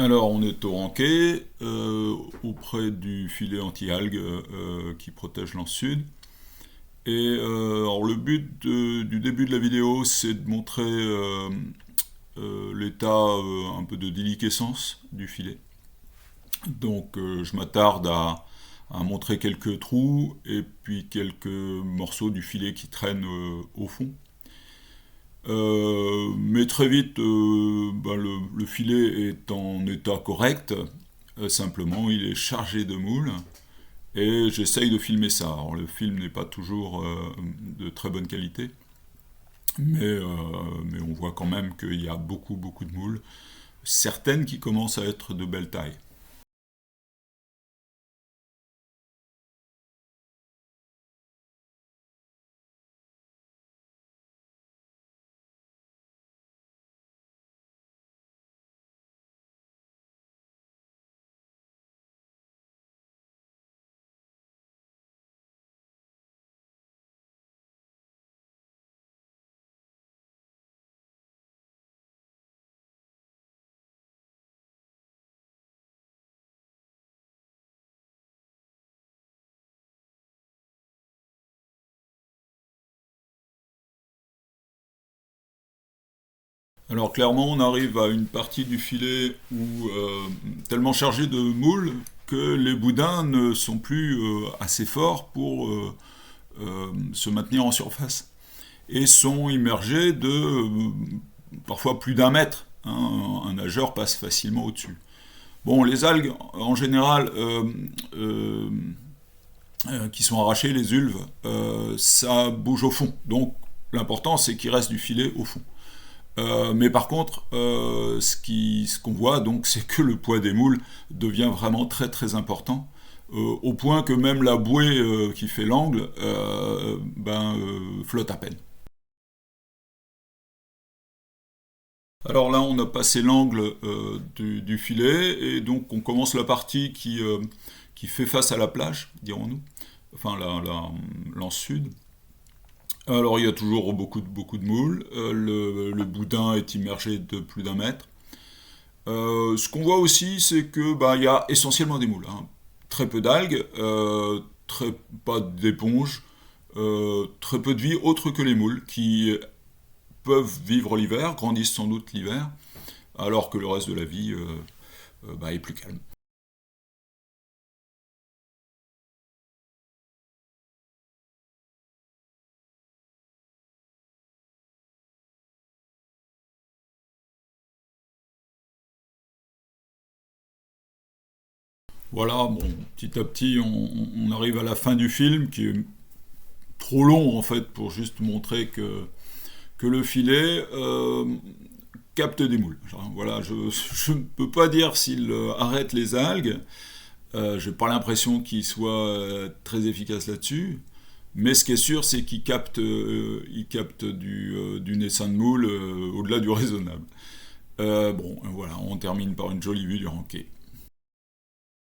Alors, on est au Ranquet, auprès du filet anti-algues qui protège l'anse sud. Et alors, le but du début de la vidéo, c'est de montrer l'état un peu de déliquescence du filet. Donc, je m'attarde à montrer quelques trous et puis quelques morceaux du filet qui traînent au fond. Mais très vite, le filet est en état correct. Simplement, il est chargé de moules et j'essaye de filmer ça. Alors, le film n'est pas toujours de très bonne qualité, mais on voit quand même qu'il y a beaucoup de moules, certaines qui commencent à être de belle taille. Alors clairement, on arrive à une partie du filet où tellement chargé de moules que les boudins ne sont plus assez forts pour se maintenir en surface et sont immergés de parfois plus d'un mètre, hein. Un nageur passe facilement au-dessus. Bon, les algues, en général, qui sont arrachées, les ulves, ça bouge au fond. Donc, l'important, c'est qu'il reste du filet au fond. Mais par contre, ce qu'on voit, donc, c'est que le poids des moules devient vraiment très important, au point que même la bouée qui fait l'angle flotte à peine. Alors là, on a passé l'angle du filet, et donc on commence la partie qui fait face à la plage, dirons-nous, enfin l'anse sud. Alors il y a toujours beaucoup de moules, le boudin est immergé de plus d'un mètre. Ce qu'on voit aussi, c'est que il y a essentiellement des moules, hein. Très peu d'algues, pas d'éponges, très peu de vie autre que les moules, qui peuvent vivre l'hiver, grandissent sans doute l'hiver, alors que le reste de la vie est plus calme. Voilà, bon, petit à petit, on arrive à la fin du film, qui est trop long en fait pour juste montrer que le filet capte des moules. Voilà, je ne peux pas dire s'il arrête les algues. J'ai pas l'impression qu'il soit très efficace là-dessus. Mais ce qui est sûr, c'est il capte du naissain de moule au-delà du raisonnable. Bon, voilà, on termine par une jolie vue du Ranquet.